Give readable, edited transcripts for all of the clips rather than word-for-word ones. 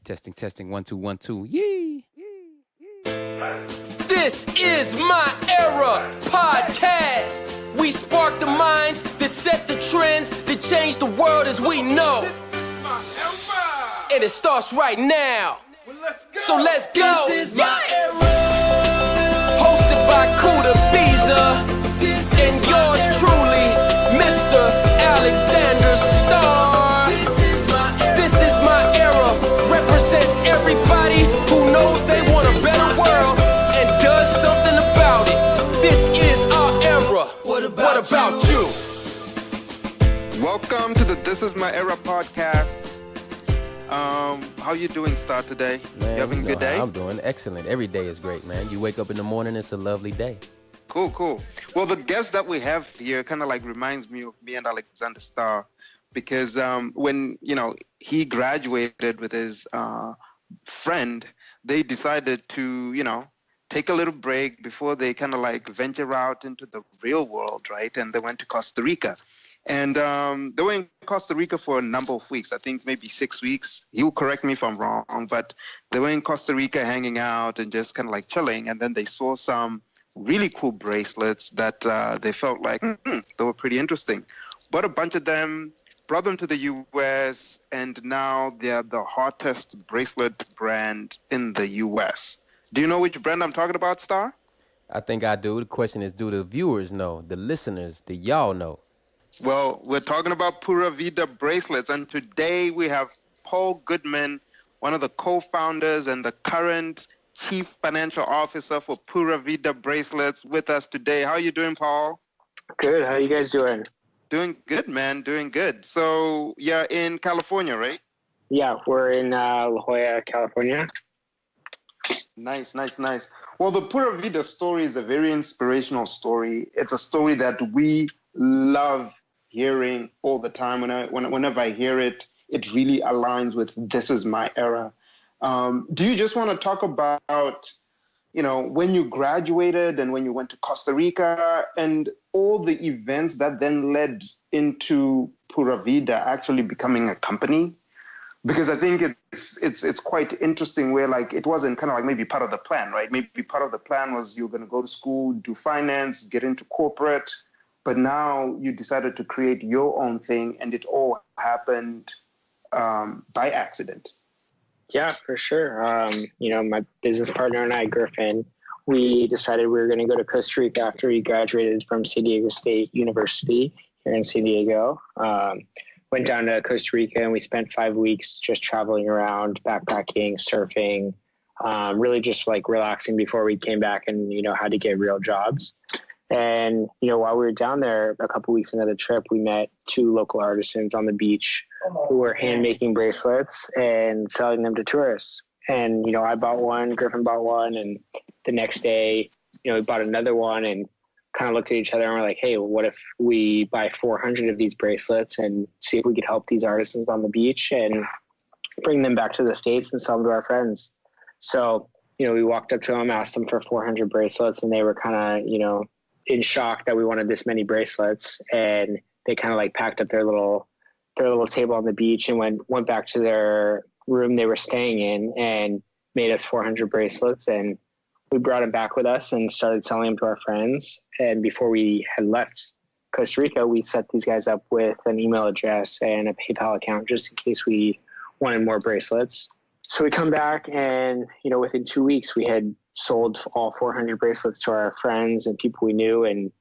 Testing, 1 2 1 2. Yee. This is My Era podcast. We spark the minds that set the trends that change the world as we know. And it starts right now. So let's go. This is My Era. Hosted by Kuda, Biza, and yours truly, Mr. Alexander Starr. This is My Era. Represents everybody who knows they want a better world and does something about it. This is our era. What about you? Welcome to the This Is My Era podcast. How you doing, Star, today? Man, you having a good day? I'm doing excellent. Every day is great, man. You wake up in the morning, it's a lovely day. Cool. Well, the guest that we have here kind of like reminds me of me and Alexander Starr, because when he graduated with his friend, they decided to take a little break before they kind of like venture out into the real world, right? And they went to Costa Rica. And they were in Costa Rica for a number of weeks, I think maybe 6 weeks. He'll correct me if I'm wrong, but they were in Costa Rica hanging out and just kind of like chilling. And then they saw some really cool bracelets that they felt like they were pretty interesting. Bought a bunch of them, brought them to the U.S., and now they're the hottest bracelet brand in the U.S. Do you know which brand I'm talking about, Star? I think I do. The question is, do the viewers know? The listeners, do y'all know? Well, we're talking about Pura Vida Bracelets, and today we have Paul Goodman, one of the co-founders and the current Chief Financial Officer for Pura Vida Bracelets, with us today. How are you doing, Paul? Good. How are you guys doing? Doing good, man. Doing good. So you're in California, right? Yeah, we're in La Jolla, California. Nice. Well, the Pura Vida story is a very inspirational story. It's a story that we love hearing all the time. Whenever I hear it, it really aligns with This Is My Era. Do you just want to talk about, when you graduated and when you went to Costa Rica and all the events that then led into Pura Vida actually becoming a company? Because I think it's quite interesting where like it wasn't kind of like maybe part of the plan, right? Maybe part of the plan was you're going to go to school, do finance, get into corporate, but now you decided to create your own thing, and it all happened by accident. Yeah, for sure. My business partner and I, Griffin, we decided we were going to go to Costa Rica after we graduated from San Diego State University here in San Diego. Went down to Costa Rica and we spent 5 weeks just traveling around, backpacking, surfing, really just like relaxing before we came back and, had to get real jobs. And, while we were down there a couple weeks into the trip, we met 2 local artisans on the beach who were hand making bracelets and selling them to tourists. And, I bought one, Griffin bought one. And the next day, we bought another one and kind of looked at each other and we're like, hey, what if we buy 400 of these bracelets and see if we could help these artisans on the beach and bring them back to the States and sell them to our friends. So, we walked up to them, asked them for 400 bracelets, and they were kind of, in shock that we wanted this many bracelets. And they kind of like packed up their little table on the beach and went back to their room they were staying in and made us 400 bracelets. And we brought them back with us and started selling them to our friends. And before we had left Costa Rica, we set these guys up with an email address and a PayPal account just in case we wanted more bracelets. So we come back and, within 2 weeks we had sold all 400 bracelets to our friends and people we knew, and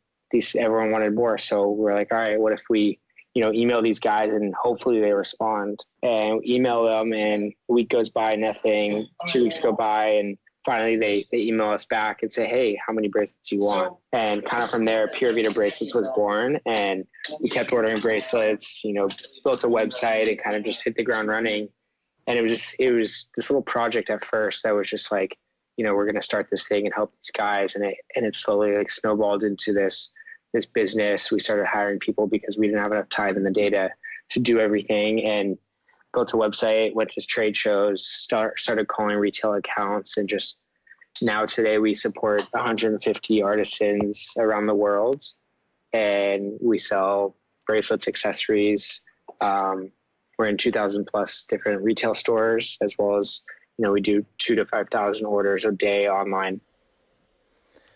everyone wanted more. So we're like, all right, what if we, email these guys and hopefully they respond? And we email them and a week goes by, nothing. 2 weeks go by, and finally they email us back and say, hey, how many bracelets do you want? And kind of from there, Pura Vida Bracelets was born, and we kept ordering bracelets, built a website and kind of just hit the ground running. And it was this little project at first that was just like, we're going to start this thing and help these guys. And it slowly like snowballed into this business. We started hiring people because we didn't have enough time in the day to do everything, and built a website, went to trade shows, started calling retail accounts. And just now today we support 150 artisans around the world, and we sell bracelets, accessories. We're we're in 2,000 plus different retail stores, as well as, we do 2,000 to 5,000 orders a day online.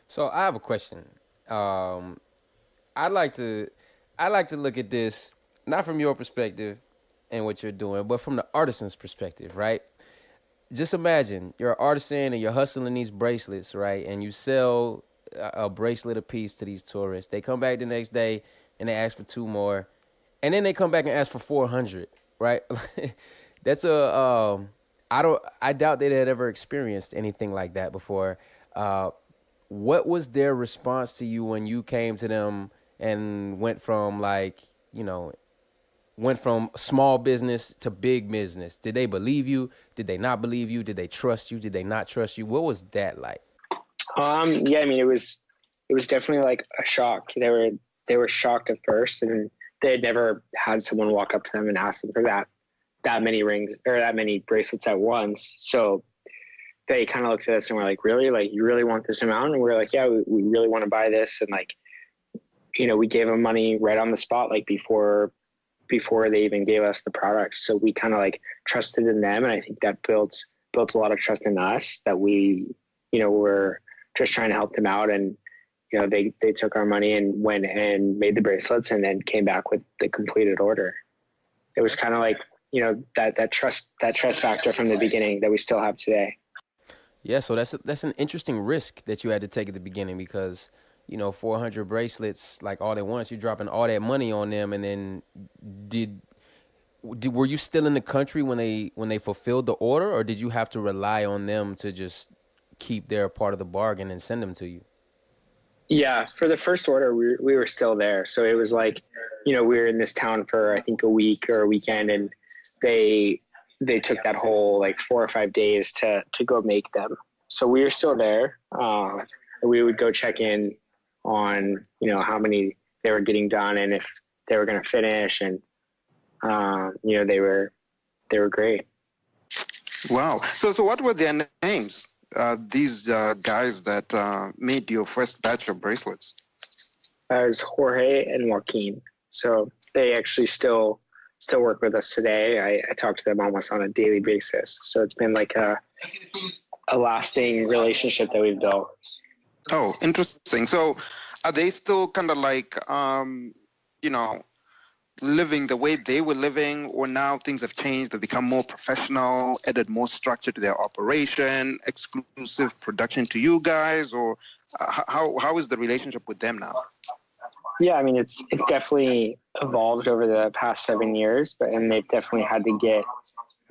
So I have a question. I'd like to look at this not from your perspective and what you're doing, but from the artisan's perspective, right? Just imagine you're an artisan and you're hustling these bracelets, right? And you sell a bracelet a piece to these tourists. They come back the next day and they ask for two more, and then they come back and ask for 400, right? That's I doubt they had ever experienced anything like that before. What was their response to you when you came to them and went from small business to big business? Did they believe you? Did they not believe you? Did they trust you? Did they not trust you? What was that like? Yeah, I mean, it was definitely like a shock. They were shocked at first, and they had never had someone walk up to them and ask them for that many rings or that many bracelets at once. So they kind of looked at us and were like, really? Like, you really want this amount? And we're like, yeah, we really want to buy this. And like, we gave them money right on the spot, like before they even gave us the product. So we kind of like trusted in them. And I think that built a lot of trust in us, that we, were just trying to help them out. And, they took our money and went and made the bracelets and then came back with the completed order. It was kind of like, that trust factor from the beginning that we still have today. Yeah, so that's an interesting risk that you had to take at the beginning, because 400 bracelets, like all at once, you're dropping all that money on them. And then were you still in the country when they fulfilled the order, or did you have to rely on them to just keep their part of the bargain and send them to you? Yeah, for the first order, we were still there. So it was like, we were in this town for, I think, a week or a weekend, and they took that whole like 4 or 5 days to go make them. So we were still there. We would go check in on, how many they were getting done and if they were going to finish. And, they were great. Wow. So what were their names? These guys that made your first batch of bracelets? It was Jorge and Joaquin. So they actually still work with us today. I talk to them almost on a daily basis. So it's been like a lasting relationship that we've built. Oh, interesting. So are they still kind of like, living the way they were living, or now things have changed, they've become more professional, added more structure to their operation, exclusive production to you guys, or how is the relationship with them now? Yeah, I mean, it's definitely evolved over the past 7 years, and they've definitely had to get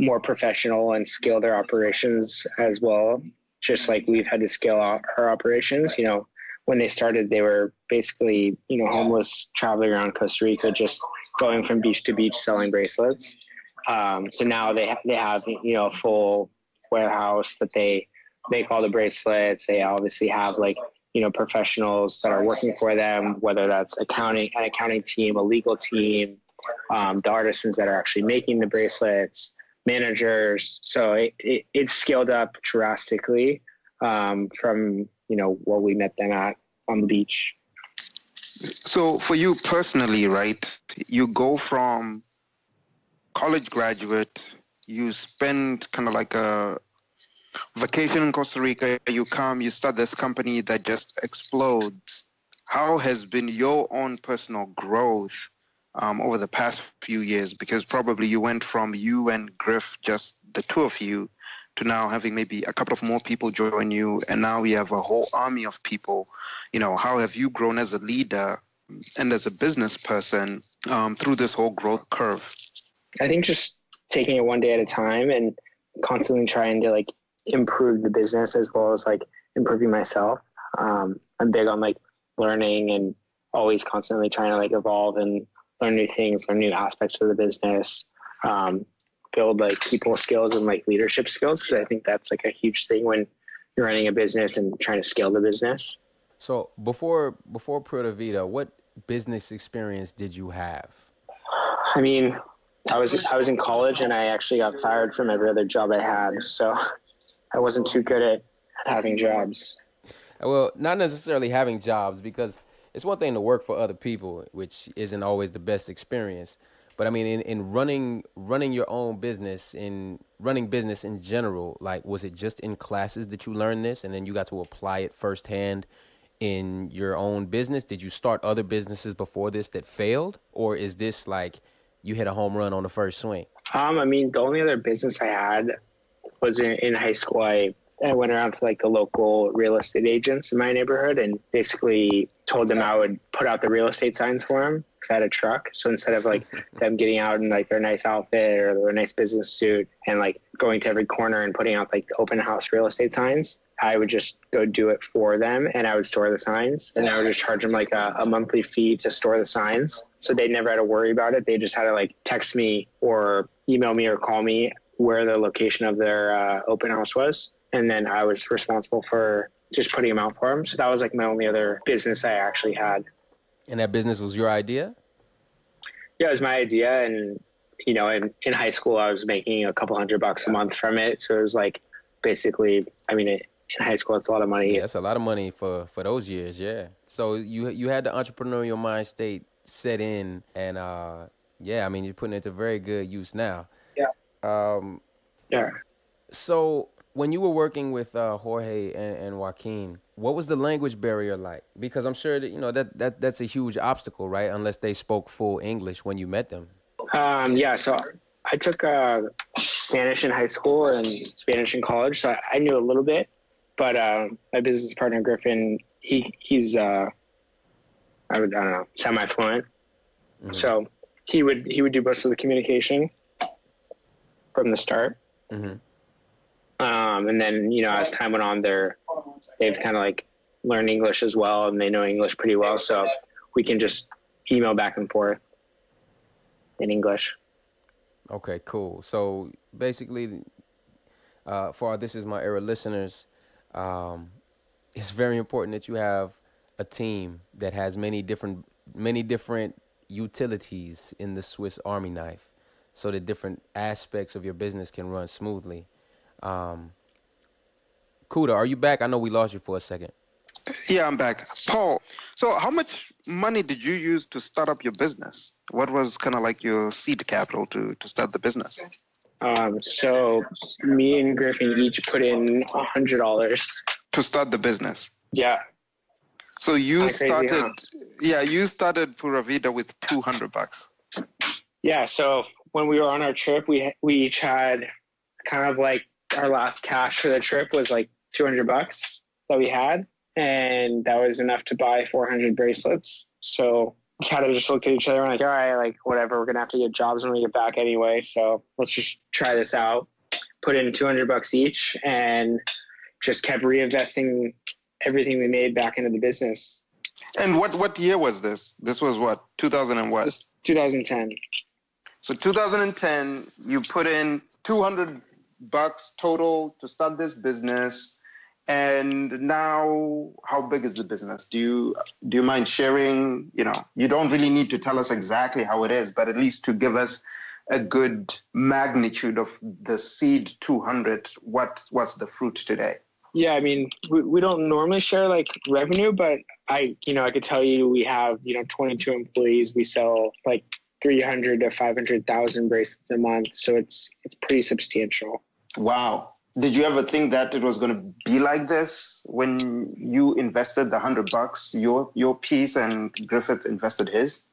more professional and scale their operations as well, just like we've had to scale out our operations. When they started, they were basically, homeless, traveling around Costa Rica, just going from beach to beach selling bracelets. So now they have, a full warehouse that they make all the bracelets. They obviously have professionals that are working for them, whether that's an accounting team, a legal team, the artisans that are actually making the bracelets, managers. So it's scaled up drastically from what we met them at on the beach. So for you personally, right, you go from college graduate, you spend kind of like a vacation in Costa Rica, you start this company that just explodes. How has been your own personal growth over the past few years? Because probably you went from you and Griff, just the two of you, to now having maybe a couple of more people join you, and now we have a whole army of people. How have you grown as a leader and as a business person through this whole growth curve? I think just taking it one day at a time and constantly trying to improve the business as well as improving myself. I'm big on learning and always constantly trying to evolve and learn new things, learn new aspects of the business. Build people skills and leadership skills, because I think that's a huge thing when you're running a business and trying to scale the business. So before Pura Vida, what business experience did you have? I mean, I was in college and I actually got fired from every other job I had, so I wasn't too good at having jobs. Well, not necessarily having jobs, because it's one thing to work for other people, which isn't always the best experience. But I mean, in running your own business, in running business in general, like, was it just in classes that you learned this, and then you got to apply it firsthand in your own business? Did you start other businesses before this that failed, or is this like you hit a home run on the first swing? I mean, the only other business I had was in high school. I went around to like the local real estate agents in my neighborhood and basically told them I would put out the real estate signs for them because I had a truck. So instead of like them getting out in like their nice outfit or their nice business suit and like going to every corner and putting out like the open house real estate signs, I would just go do it for them, and I would store the signs, and I would just charge them like a monthly fee to store the signs. So they never had to worry about it. They just had to like text me or email me or call me where the location of their open house was. And then I was responsible for just putting them out for them. So that was like my only other business I actually had. And that business was your idea? Yeah, it was my idea. And, you know, in high school, I was making a couple $100 a month from it. So it was like basically, I mean, in high school, it's a lot of money. Yeah, it's a lot of money for those years, yeah. So you had the entrepreneurial mind state set in, and yeah, I mean, you're putting it to very good use now. Yeah. Yeah. So when you were working with Jorge and Joaquin, what was the language barrier like? Because I'm sure that, you know, that's a huge obstacle, right? Unless they spoke full English when you met them. Yeah, so I took Spanish in high school and Spanish in college, so I knew a little bit. But my business partner Griffin, he's I don't know, semi-fluent. Mm-hmm. So he would do most of the communication from the start. Mm-hmm. And then, you know, as time went on, they've kind of like learned English as well, and they know English pretty well. So we can just email back and forth in English. Okay, cool. So basically, for our This Is My Era listeners, it's very important that you have a team that has many different utilities in the Swiss Army knife, so that different aspects of your business can run smoothly. Kuda, are you back? I know we lost you for a second. Yeah, I'm back. Paul, so how much money did you use to start up your business? What was kind of like your seed capital to start the business? So me and Griffin each put in $100 to start the business. Yeah. So you started Pura Vida with $200. Yeah. So when we were on our trip, we each had kind of like our last cash for the trip was like $200 that we had, and that was enough to buy 400 bracelets. So we kind of just looked at each other and like, all right, like whatever, we're gonna have to get jobs when we get back anyway, so let's just try this out. Put in $200 each and just kept reinvesting everything we made back into the business. And what year was this? This was what, 2000 and what? This 2010. So 2010, you put in $200 total to start this business. And now, how big is the business? Do you mind sharing? You know, you don't really need to tell us exactly how it is, but at least to give us a good magnitude of the seed 200. What's the fruit today? Yeah, I mean, we don't normally share like revenue, but I could tell you we have 22 employees. We sell like 300 to 500,000 bracelets a month, so it's pretty substantial. Wow. Did you ever think that it was going to be like this when you invested the $100, your piece, and Griffith invested his?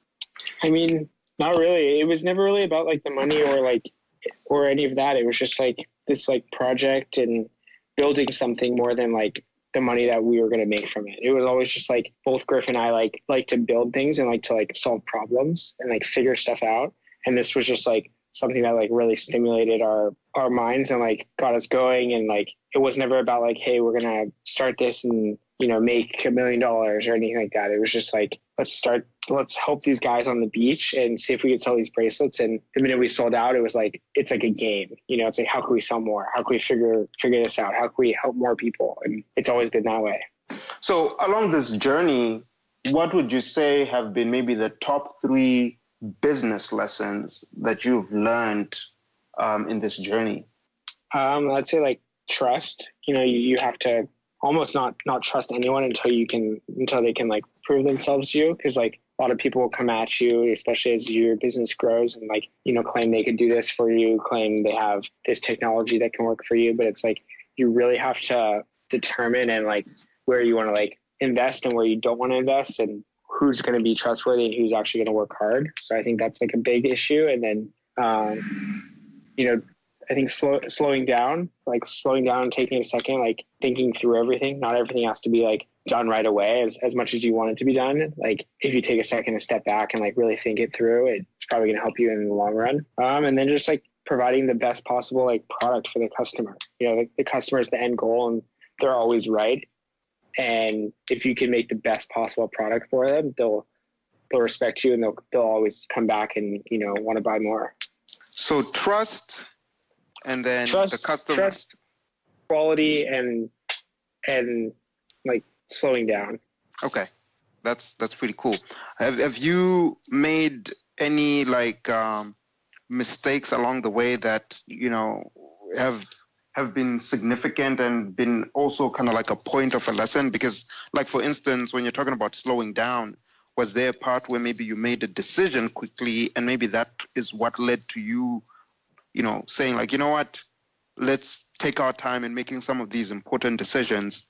I mean, not really. It was never really about like the money or any of that. It was just like this like project and building something more than like the money that we were going to make from it. It was always just like both Griff and I like to build things and like to like solve problems and like figure stuff out. And this was just like something that like really stimulated our minds and like got us going. And like, it was never about like, hey, we're going to start this and, make $1 million or anything like that. It was just like, let's help these guys on the beach and see if we could sell these bracelets. And the minute we sold out, it was like, it's like a game, it's like, how can we sell more? How can we figure this out? How can we help more people? And it's always been that way. So along this journey, what would you say have been maybe the top 3 business lessons that you've learned in this journey? I'd say like trust. You have to almost not trust anyone until they can like prove themselves to you. Cause like a lot of people will come at you, especially as your business grows, and like, you know, claim they could do this for you, claim they have this technology that can work for you. But it's like, you really have to determine and like where you want to like invest and where you don't want to invest, and who's going to be trustworthy and who's actually going to work hard. So I think that's like a big issue. And then, you know, I think slowing down and taking a second, like thinking through everything. Not everything has to be like done right away as much as you want it to be done. Like if you take a second to step back and like really think it through, it's probably going to help you in the long run. And then just like providing the best possible like product for the customer. You know, the customer is the end goal and they're always right. And if you can make the best possible product for them, they'll respect you and they'll always come back and, you know, want to buy more. So trust, and then the customer. Trust, quality, and like slowing down. Okay, that's pretty cool. Have you made any like mistakes along the way that, you know, have been significant and been also kind of like a point of a lesson? Because like, for instance, when you're talking about slowing down, was there a part where maybe you made a decision quickly and maybe that is what led to you, you know, saying like, you know what, let's take our time in making some of these important decisions.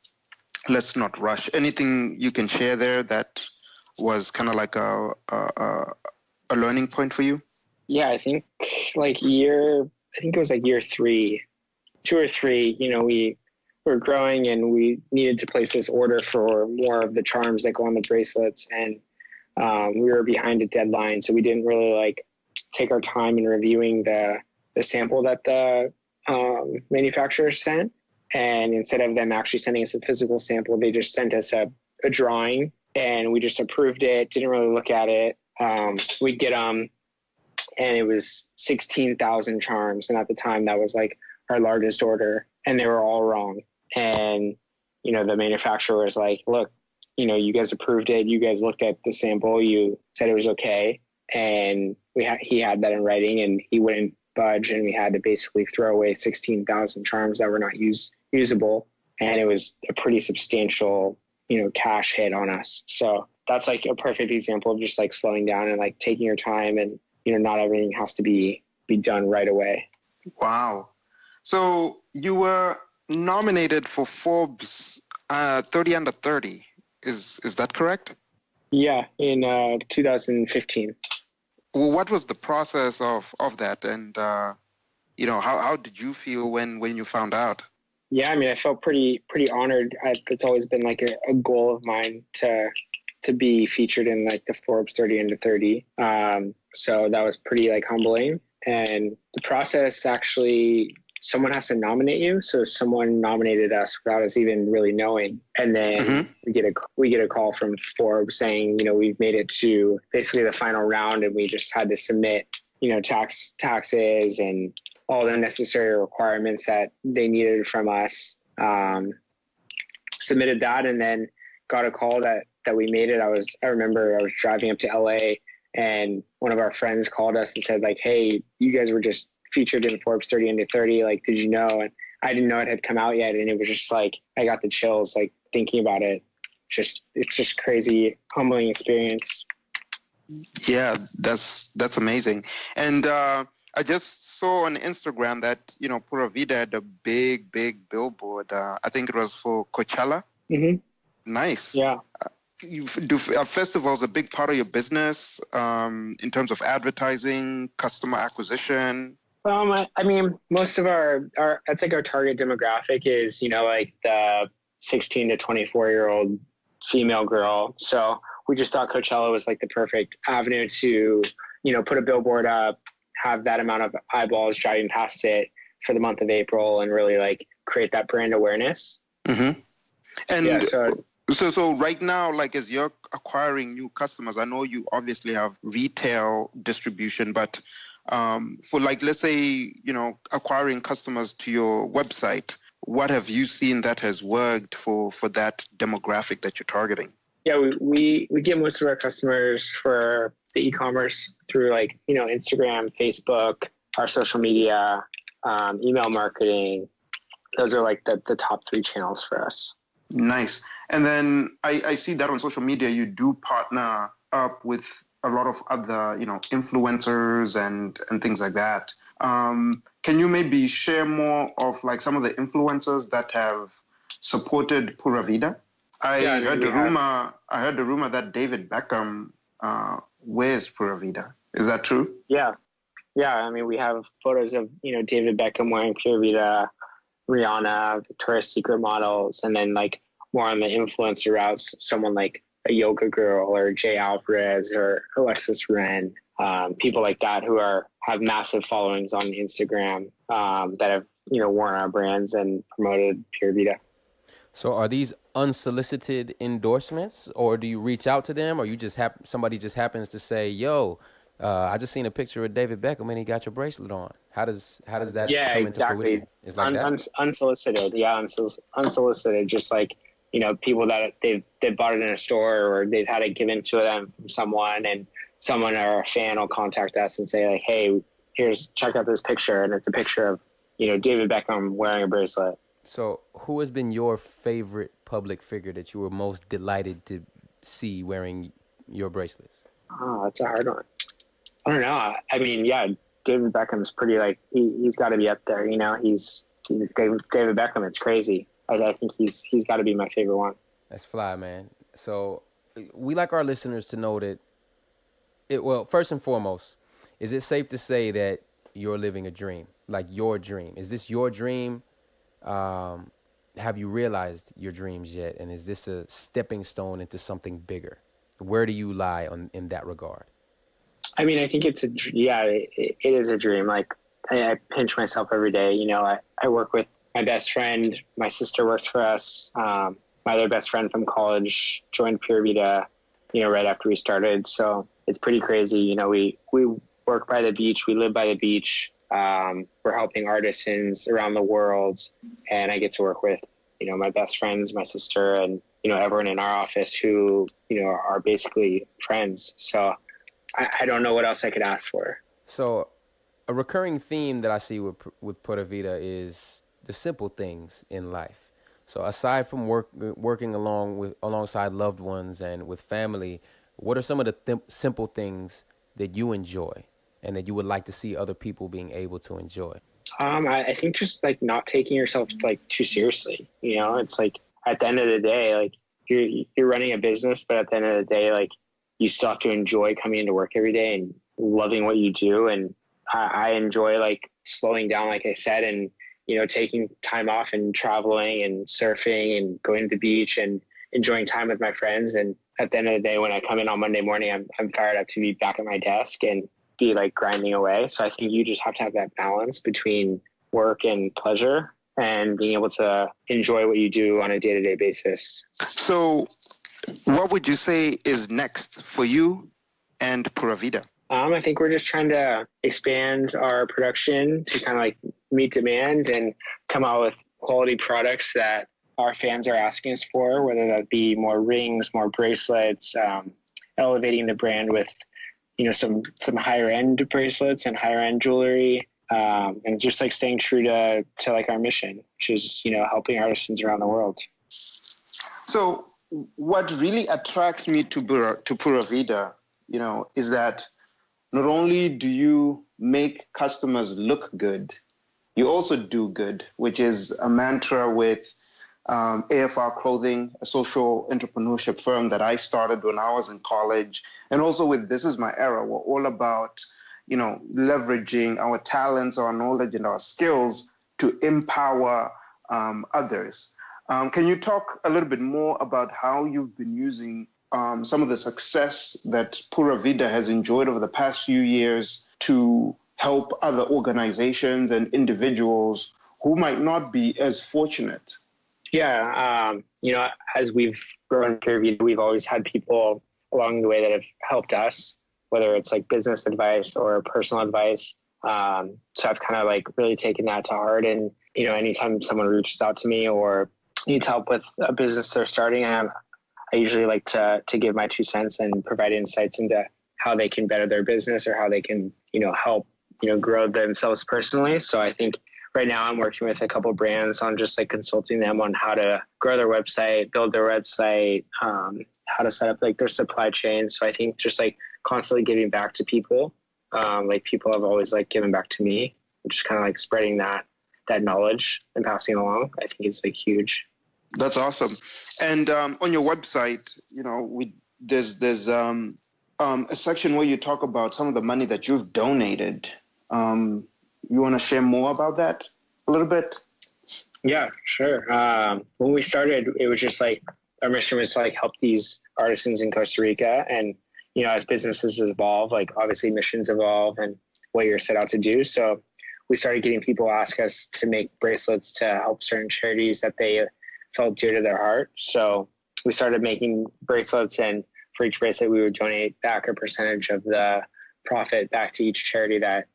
Let's not rush. Anything you can share there that was kind of like a learning point for you? Yeah, I think it was like year 3, 2 or 3, you know, we were growing and we needed to place this order for more of the charms that go on the bracelets. And we were behind a deadline. So we didn't really like take our time in reviewing the sample that the manufacturer sent. And instead of them actually sending us a physical sample, they just sent us a drawing and we just approved it, didn't really look at it. We'd get them and it was 16,000 charms. And at the time that was like our largest order and they were all wrong. And, you know, the manufacturer was like, look, you know, you guys approved it. You guys looked at the sample. You said it was okay. And he had that in writing and he wouldn't budge. And we had to basically throw away 16,000 charms that were not usable. And it was a pretty substantial, you know, cash hit on us. So that's like a perfect example of just like slowing down and like taking your time and, you know, not everything has to be done right away. Wow. So you were nominated for Forbes 30 under 30. Is that correct? Yeah, in 2015. Well, what was the process of that? And, you know, how did you feel when you found out? Yeah, I mean, I felt pretty honored. It's always been like a goal of mine to be featured in like the Forbes 30 under 30. So that was pretty like humbling. And the process actually, someone has to nominate you. So someone nominated us without us even really knowing. And then we get a call from Forbes saying, you know, we've made it to basically the final round and we just had to submit, you know, taxes and all the necessary requirements that they needed from us. Submitted that and then got a call that we made it. I remember I was driving up to LA and one of our friends called us and said like, hey, you guys were just featured in Forbes 30 under 30. Like, did you know? And I didn't know it had come out yet. And it was just like, I got the chills, like thinking about it. It's just crazy, humbling experience. Yeah, that's amazing. And I just saw on Instagram that, you know, Pura Vida had a big billboard. I think it was for Coachella. Mm-hmm. Nice. Yeah. Do festivals a big part of your business in terms of advertising, customer acquisition? I mean, most of our that's like our target demographic is, you know, like the 16 to 24-year-old female girl. So we just thought Coachella was like the perfect avenue to, you know, put a billboard up, have that amount of eyeballs driving past it for the month of April and really like create that brand awareness. Mm-hmm. And yeah, so right now, like as you're acquiring new customers, I know you obviously have retail distribution, but for like, let's say, you know, acquiring customers to your website, what have you seen that has worked for that demographic that you're targeting? Yeah, we get most of our customers for the e-commerce through like, you know, Instagram, Facebook, our social media, email marketing. Those are like the top 3 channels for us. Nice. And then I see that on social media, you do partner up with a lot of other, influencers and things like that. Can you maybe share more of like some of the influencers that have supported Pura Vida? I heard the rumor that David Beckham wears Pura Vida. Is that true? Yeah. Yeah. I mean, we have photos of, David Beckham wearing Pura Vida, Rihanna, Victoria's Secret models, and then like more on the influencer routes, someone like a Yoga Girl or Jay Alvarez or Alexis Ren, people like that who have massive followings on Instagram that have, worn our brands and promoted Pura Vida. So are these unsolicited endorsements, or do you reach out to them, or you just somebody just happens to say, "Yo, I just seen a picture of David Beckham and he got your bracelet on." How does that come into fruition? It's like that? Unsolicited. Yeah, unsolicited. Just like, people that they've bought it in a store or they've had it given to them from someone, and someone or a fan will contact us and say like, "Hey, check out this picture," and it's a picture of, David Beckham wearing a bracelet. So who has been your favorite public figure that you were most delighted to see wearing your bracelets? Oh, that's a hard one. I don't know. I mean, yeah, David Beckham's pretty like, he's got to be up there. He's David Beckham. It's crazy. I think he's got to be my favorite one. That's fly, man. So we like our listeners to know that well, first and foremost, is it safe to say that you're living a dream, like your dream? Is this your dream? Have you realized your dreams yet? And is this a stepping stone into something bigger? Where do you lie in that regard? I mean, I think it is a dream. Like I pinch myself every day. I work with my best friend. My sister works for us. My other best friend from college joined Pura Vida, right after we started. So it's pretty crazy. We work by the beach. We live by the beach. We're helping artisans around the world, and I get to work with, my best friends, my sister, and, everyone in our office who, are basically friends. So I don't know what else I could ask for. So a recurring theme that I see with Pura Vida is the simple things in life. So aside from working alongside loved ones and with family, what are some of the simple things that you enjoy and that you would like to see other people being able to enjoy? I think just like not taking yourself like too seriously. It's like at the end of the day, like you're running a business, but at the end of the day, like you still have to enjoy coming into work every day and loving what you do. And I enjoy like slowing down, like I said, and taking time off and traveling and surfing and going to the beach and enjoying time with my friends. And at the end of the day, when I come in on Monday morning, I'm fired up to be back at my desk and be like grinding away. So I think you just have to have that balance between work and pleasure and being able to enjoy what you do on a day-to-day basis. So what would you say is next for you and Pura Vida? I think we're just trying to expand our production to kind of like meet demand and come out with quality products that our fans are asking us for, whether that be more rings, more bracelets, elevating the brand with some higher end bracelets and higher end jewelry, and just like staying true to like our mission, which is helping artisans around the world. So what really attracts me to Pura Vida, is that not only do you make customers look good, you also do good, which is a mantra with AFR Clothing, a social entrepreneurship firm that I started when I was in college. And also with This Is My Era, we're all about, leveraging our talents, our knowledge, and our skills to empower others. Can you talk a little bit more about how you've been using some of the success that Pura Vida has enjoyed over the past few years to help other organizations and individuals who might not be as fortunate? Yeah, as we've grown Pura Vida, we've always had people along the way that have helped us, whether it's like business advice or personal advice. So I've kind of like really taken that to heart. And, anytime someone reaches out to me or needs help with a business they're starting, I usually like to give my 2 cents and provide insights into how they can better their business or how they can, help, grow themselves personally. So I think right now I'm working with a couple of brands on just like consulting them on how to grow their website, build their website, how to set up like their supply chain. So I think just like constantly giving back to people, like people have always like given back to me, just kind of like spreading that knowledge and passing it along. I think it's like huge. That's awesome. And on your website, there's a section where you talk about some of the money that you've donated. You want to share more about that a little bit? Yeah, sure. When we started, it was just like our mission was to like help these artisans in Costa Rica. And, as businesses evolve, like obviously missions evolve and what you're set out to do. So we started getting people ask us to make bracelets to help certain charities that they felt dear to their heart. So we started making bracelets, and for each bracelet, we would donate back a percentage of the profit back to each charity that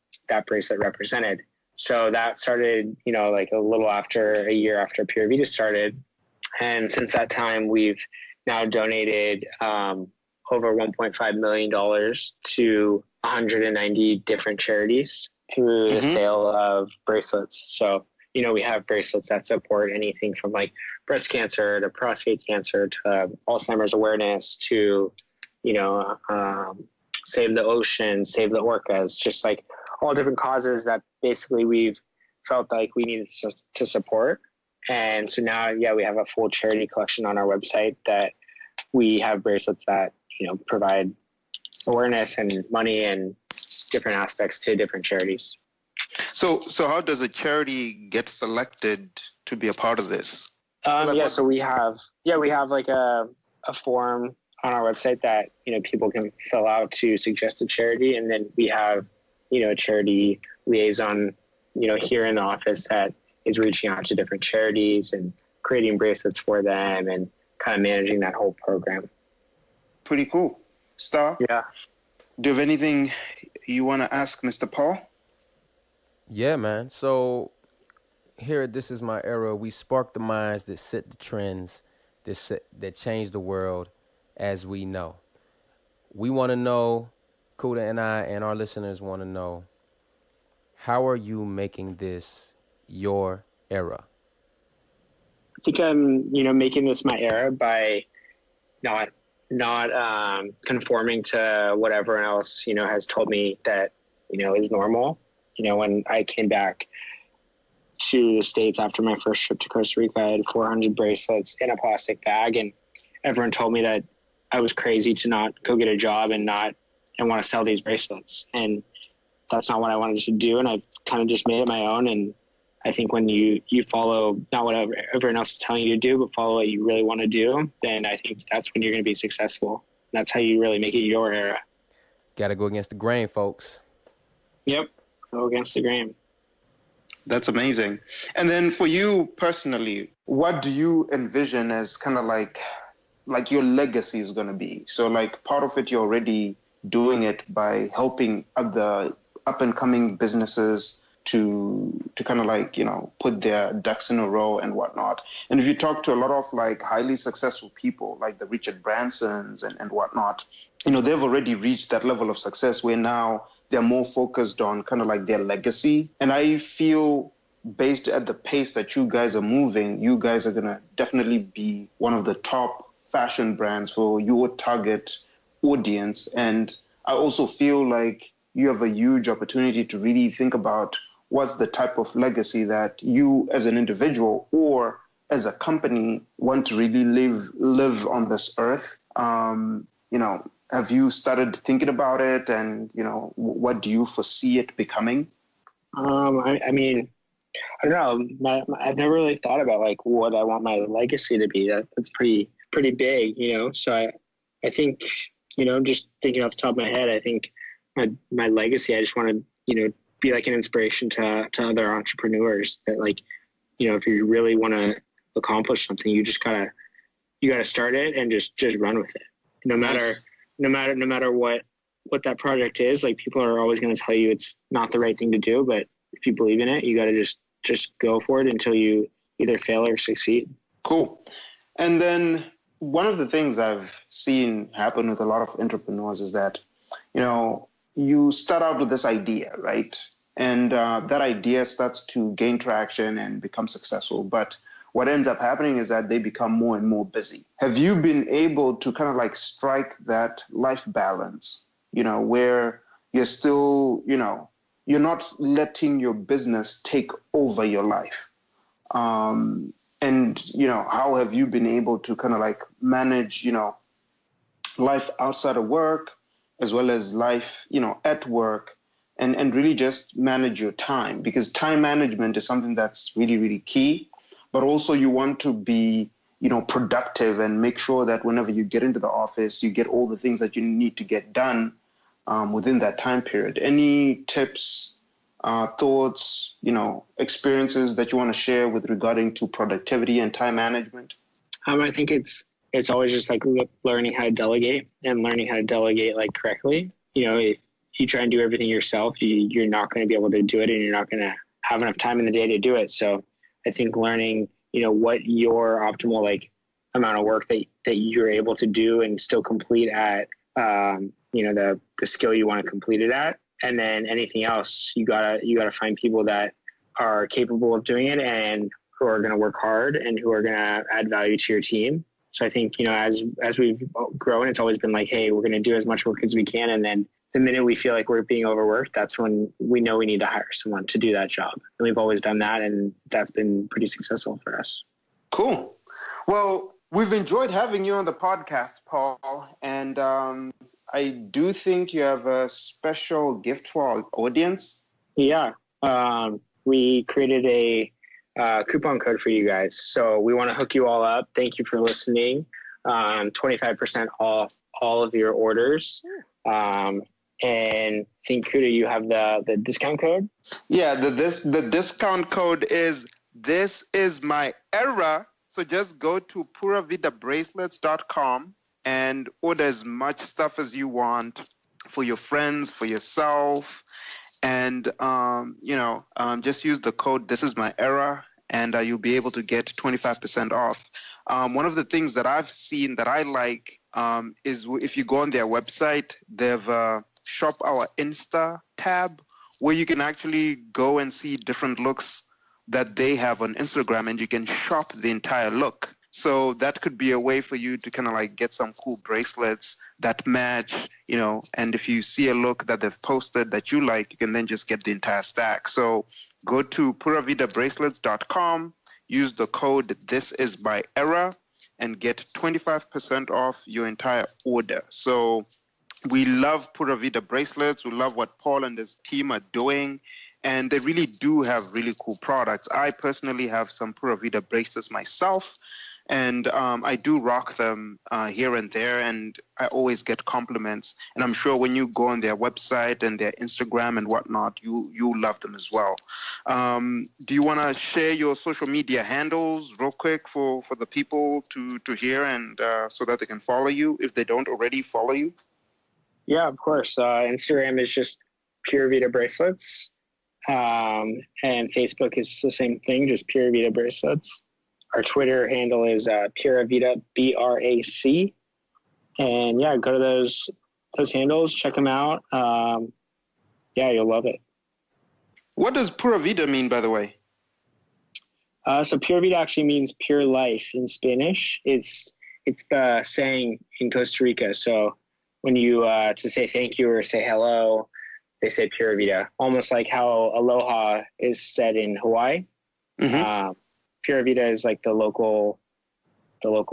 bracelet represented. So that started, like a year after Pura Vida started. And since that time, we've now donated over $1.5 million to 190 different charities through the sale of bracelets. So, we have bracelets that support anything from like breast cancer to prostate cancer to Alzheimer's awareness to, save the ocean, save the orcas, just like all different causes that basically we've felt like we needed to support. And so now, we have a full charity collection on our website that we have bracelets that, provide awareness and money and different aspects to different charities. So how does a charity get selected to be a part of this? So we have like a form on our website that, people can fill out to suggest a charity. And then we have, a charity liaison, here in the office that is reaching out to different charities and creating bracelets for them and kind of managing that whole program. Pretty cool. Star? Yeah. Do you have anything you want to ask Mr. Paul? Yeah, man. So here at This Is My Era, we spark the minds that set the trends that change the world as we know. We want to know, Kuda and I and our listeners want to know, how are you making this your era? I think I'm, making this my era by not conforming to what everyone else, has told me that, is normal. When I came back to the States after my first trip to Costa Rica, I had 400 bracelets in a plastic bag, and everyone told me that I was crazy to not go get a job and want to sell these bracelets. And that's not what I wanted to do. And I've kind of just made it my own. And I think when you follow not what everyone else is telling you to do, but follow what you really want to do, then I think that's when you're going to be successful. That's how you really make it your era. Got to go against the grain, folks. Yep. Go against the grain. That's amazing. And then for you personally, what do you envision as kind of like your legacy is going to be? So like part of it, you're already doing it by helping other up and coming businesses to kind of like, put their ducks in a row and whatnot. And if you talk to a lot of like highly successful people, like the Richard Bransons and whatnot, they've already reached that level of success where now they're more focused on kind of like their legacy. And I feel based at the pace that you guys are moving, you guys are going to definitely be one of the top fashion brands for your target audience. And I also feel like you have a huge opportunity to really think about what's the type of legacy that you as an individual or as a company want to really live on this earth. Have you started thinking about it, and what do you foresee it becoming? I mean, I don't know. I've never really thought about like what I want my legacy to be. That's pretty big, So I think, just thinking off the top of my head, I think my legacy, I just want to, be like an inspiration to other entrepreneurs that like, if you really want to accomplish something, you gotta start it and just run with it. No matter what that project is, like people are always going to tell you it's not the right thing to do, but if you believe in it, you got to just go for it until you either fail or succeed. Cool. And then one of the things I've seen happen with a lot of entrepreneurs is that, you start out with this idea, right? and that idea starts to gain traction and become successful. But what ends up happening is that they become more and more busy. Have you been able to kind of like strike that life balance, where you're still, you're not letting your business take over your life? And, how have you been able to kind of like manage, life outside of work as well as life, at work, and really just manage your time? Because time management is something that's really, really key. But also you want to be, productive and make sure that whenever you get into the office, you get all the things that you need to get done within that time period. Any tips, thoughts, experiences that you want to share with regarding to productivity and time management? I think it's always just like learning how to delegate and learning how to delegate like correctly. If you try and do everything yourself, you're not going to be able to do it, and you're not going to have enough time in the day to do it. So I think learning, what your optimal like amount of work that you're able to do and still complete at, the skill you want to complete it at, and then anything else, you gotta find people that are capable of doing it and who are going to work hard and who are going to add value to your team. So I think, as we've grown, it's always been like, hey, we're going to do as much work as we can, and then the minute we feel like we're being overworked, that's when we know we need to hire someone to do that job. And we've always done that, and that's been pretty successful for us. Cool. Well, we've enjoyed having you on the podcast, Paul. And I do think you have a special gift for our audience. Yeah. We created a coupon code for you guys. So we want to hook you all up. Thank you for listening. 25% off all of your orders. And I think, Kuda, you have the discount code? Yeah, the discount code is "This is my era." So just go to puravidabracelets.com and order as much stuff as you want for your friends, for yourself, and just use the code "This is my era," and you'll be able to get 25% off. One of the things that I've seen that I like is if you go on their website, they've Shop Our Insta tab, where you can actually go and see different looks that they have on Instagram, and you can shop the entire look. So that could be a way for you to kind of like get some cool bracelets that match, and if you see a look that they've posted that you like, you can then just get the entire stack. So go to puravidabracelets.com, use the code "This is my era," and get 25% off your entire order. So we love Pura Vida Bracelets. We love what Paul and his team are doing, and they really do have really cool products. I personally have some Pura Vida bracelets myself, and I do rock them here and there, and I always get compliments. And I'm sure when you go on their website and their Instagram and whatnot, you love them as well. Do you want to share your social media handles real quick for the people to hear, and so that they can follow you if they don't already follow you? Yeah, of course. Instagram is just Pura Vida Bracelets. And Facebook is the same thing, just Pura Vida Bracelets. Our Twitter handle is Pura Vida, BRAC. And yeah, go to those handles, check them out. You'll love it. What does Pura Vida mean, by the way? So Pura Vida actually means pure life in Spanish. It's the saying in Costa Rica. So when you to say thank you or say hello, they say Pura Vida, almost like how aloha is said in Hawaii. Mm-hmm. Pura Vida is like the local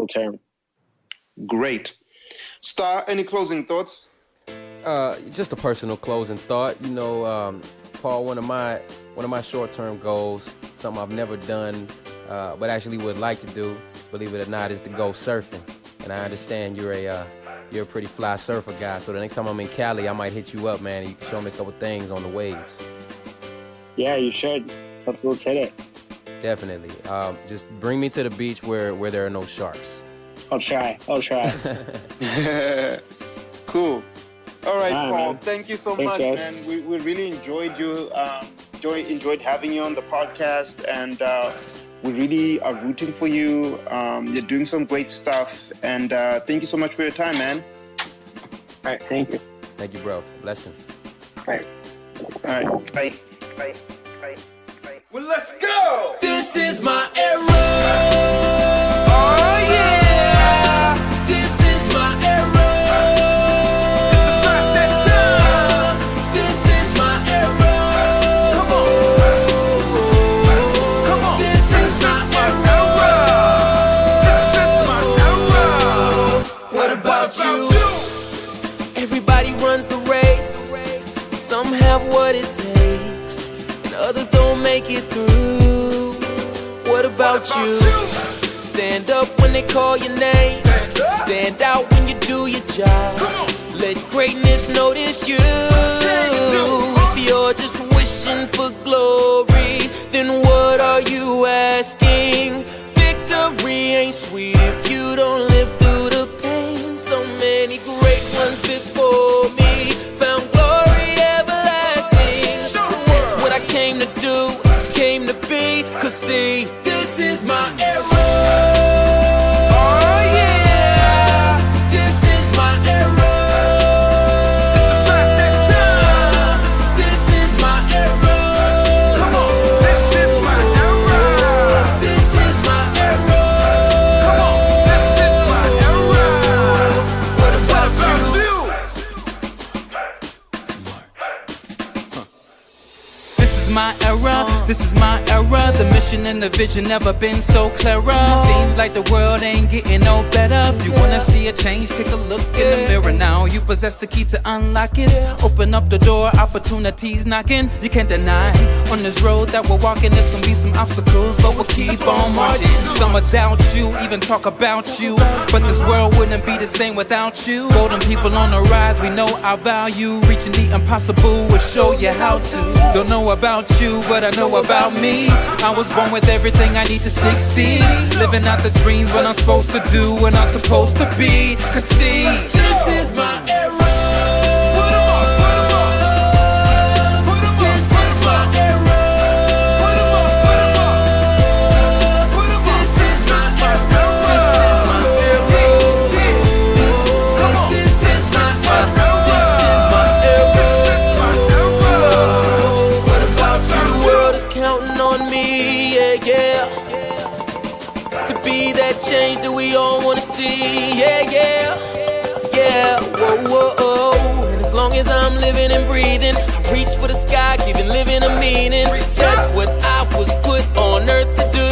term. Great. Star, any closing thoughts? Just a personal closing thought. Paul, one of my short-term goals, something I've never done, but actually would like to do, believe it or not, is to go surfing. And I understand you're a pretty fly surfer guy, so the next time I'm in Cali, I might hit you up, man, and you can show me a couple things on the waves. Yeah, you should. Let's hit it. Definitely. Just bring me to the beach where there are no sharks. I'll try. Cool. All right, Paul. Man. Thank you so Thanks, much, guys. man. We really enjoyed you. Enjoyed having you on the podcast, and we really are rooting for you. You're doing some great stuff, and thank you so much for your time, man. All right, thank you. Thank you, bro. Blessings. All right. All right, bye. Well, let's go. This is my era. Oh yeah. This is my era. This is my era. Come on. Come on. This is my era. This is my era. What about you? Everybody runs the race. Some have what it takes, and others don't make it through. What about you? Stand up when they call your name. Stand out when you do your job. Let greatness notice you. If you're just wishing for glory, then what are you asking? Victory ain't sweet if you don't live through the pain. So many great ones before me found glory everlasting. This what I came to do, came to be. Cause see, this is my era. Oh yeah, this is my era. This is my era. Come on, this is my era. This is my era. Come on, this is my era. What about you? This is my era, this is my era. The mission and the vision never been so clearer. Seems like the world ain't getting no better. If you wanna see a change, take a look in the mirror now. You possess the key to unlock it. Open up the door, opportunities knocking. You can't deny, on this road that we're walking, there's gonna be some obstacles, but we'll keep on marching. Some will doubt you, even talk about you, but this world wouldn't be the same without you. Golden people on the rise, we know our value. Reaching the impossible, we'll show you how to. Don't know about you, but I know about me. I was born with everything I need to succeed. Living out the dreams, what I'm supposed to do, when I'm supposed to be. Cause see, this is my era. This is my era. This is my era. This is my era. This is my era. This is my era. What about you? The world is counting on me, yeah, yeah. To be that change that we all wanna see, yeah, yeah. Yeah, whoa, whoa, oh. And as long as I'm living and breathing, I reach for the sky, giving living a meaning. That's what I was put on earth to do.